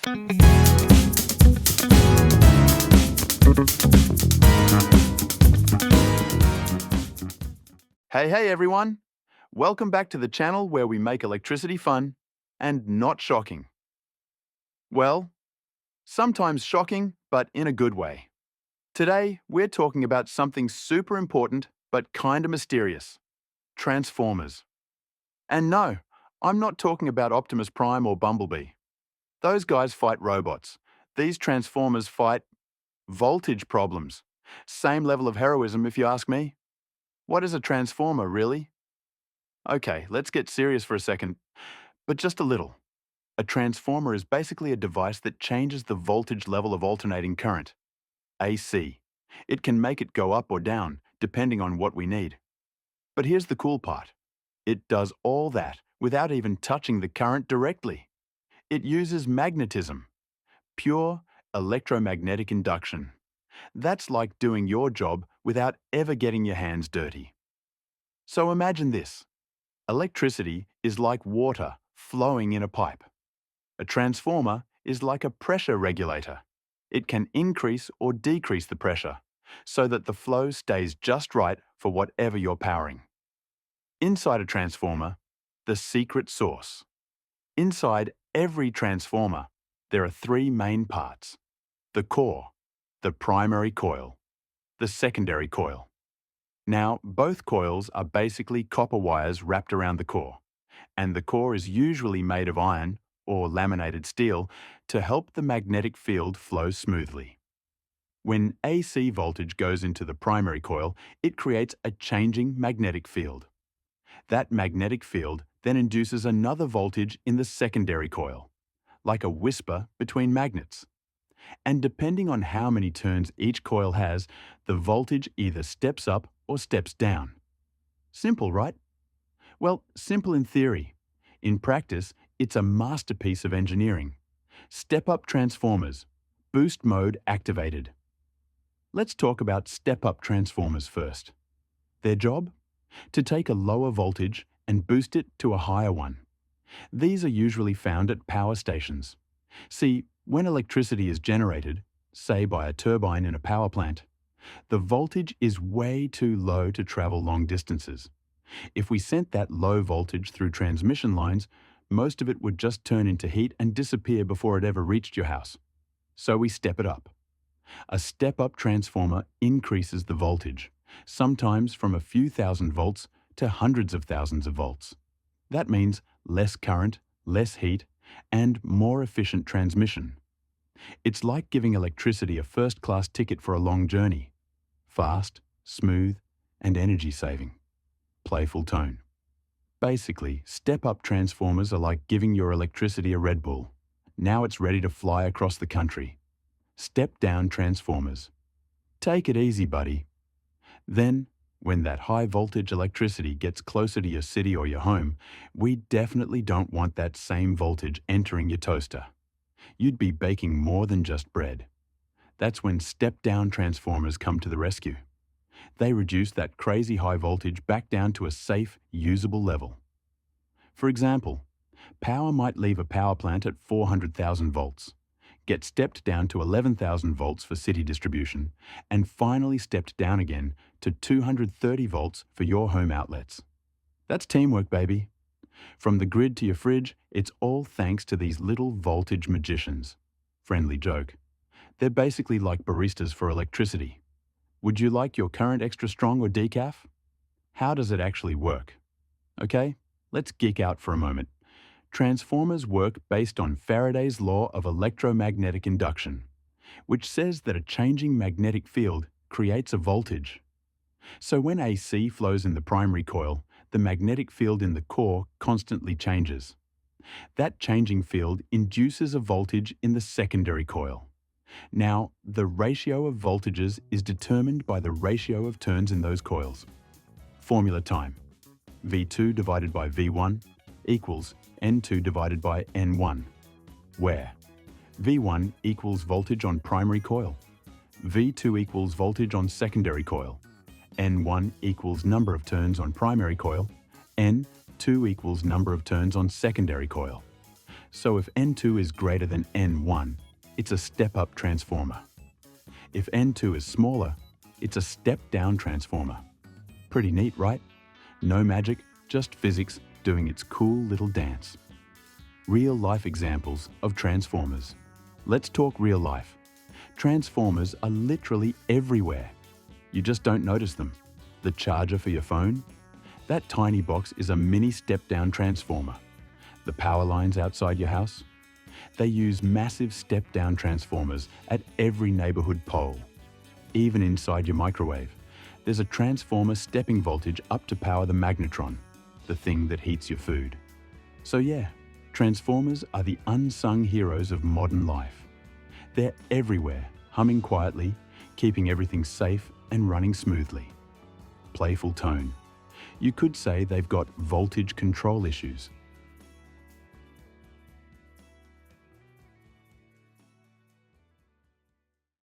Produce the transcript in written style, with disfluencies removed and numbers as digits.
Hey everyone! Welcome back to the channel where we make electricity fun and not shocking. Well, sometimes shocking, but in a good way. Today, we're talking about something super important but kinda mysterious. Transformers. And no, I'm not talking about Optimus Prime or Bumblebee. Those guys fight robots. These transformers fight voltage problems. Same level of heroism if you ask me. What is a transformer, really? Okay, let's get serious for a second, but just a little. A transformer is basically a device that changes the voltage level of alternating current, AC. It can make it go up or down, depending on what we need. But here's the cool part. It does all that without even touching the current directly. It uses magnetism, pure electromagnetic induction. That's like doing your job without ever getting your hands dirty. So imagine this. Electricity is like water flowing in a pipe. A transformer is like a pressure regulator. It can increase or decrease the pressure so that the flow stays just right for whatever you're powering. Inside a transformer, the secret sauce. Inside every transformer, there are three main parts: the core, the primary coil, the secondary coil. Now, both coils are basically copper wires wrapped around the core, and the core is usually made of iron or laminated steel to help the magnetic field flow smoothly. When AC voltage goes into the primary coil, it creates a changing magnetic field. That magnetic field then induces another voltage in the secondary coil, like a whisper between magnets. And depending on how many turns each coil has, the voltage either steps up or steps down. Simple, right? Well, simple in theory. In practice, it's a masterpiece of engineering. Step-up transformers, boost mode activated. Let's talk about step-up transformers first. Their job? To take a lower voltage and boost it to a higher one. These are usually found at power stations. See, when electricity is generated, say by a turbine in a power plant, the voltage is way too low to travel long distances. If we sent that low voltage through transmission lines, most of it would just turn into heat and disappear before it ever reached your house. So we step it up. A step-up transformer increases the voltage, sometimes from a few thousand volts to hundreds of thousands of volts. That means less current, less heat, and more efficient transmission. It's like giving electricity a first-class ticket for a long journey. Fast, smooth, and energy-saving. Playful tone. Basically, step-up transformers are like giving your electricity a Red Bull. Now it's ready to fly across the country. Step-down transformers. Take it easy, buddy. Then, when that high-voltage electricity gets closer to your city or your home, we definitely don't want that same voltage entering your toaster. You'd be baking more than just bread. That's when step-down transformers come to the rescue. They reduce that crazy high voltage back down to a safe, usable level. For example, power might leave a power plant at 400,000 volts, get stepped down to 11,000 volts for city distribution, and finally stepped down again to 230 volts for your home outlets. That's teamwork, baby. From the grid to your fridge, it's all thanks to these little voltage magicians. Friendly joke. They're basically like baristas for electricity. Would you like your current extra strong or decaf? How does it actually work? Okay, let's geek out for a moment. Transformers work based on Faraday's law of electromagnetic induction, which says that a changing magnetic field creates a voltage. So when AC flows in the primary coil, the magnetic field in the core constantly changes. That changing field induces a voltage in the secondary coil. Now, the ratio of voltages is determined by the ratio of turns in those coils. Formula time. V2 divided by V1 equals N2 divided by N1, where V1 equals voltage on primary coil, V2 equals voltage on secondary coil, N1 equals number of turns on primary coil, N2 equals number of turns on secondary coil. So if N2 is greater than N1, it's a step-up transformer. If N2 is smaller, it's a step-down transformer. Pretty neat, right? No magic, just physics doing its cool little dance. Real-life examples of transformers. Let's talk real life. Transformers are literally everywhere. You just don't notice them. The charger for your phone? That tiny box is a mini step-down transformer. The power lines outside your house? They use massive step-down transformers at every neighborhood pole. Even inside your microwave, there's a transformer stepping voltage up to power the magnetron, the thing that heats your food. So yeah, transformers are the unsung heroes of modern life. They're everywhere, humming quietly, keeping everything safe and running smoothly. Playful tone. You could say they've got voltage control issues.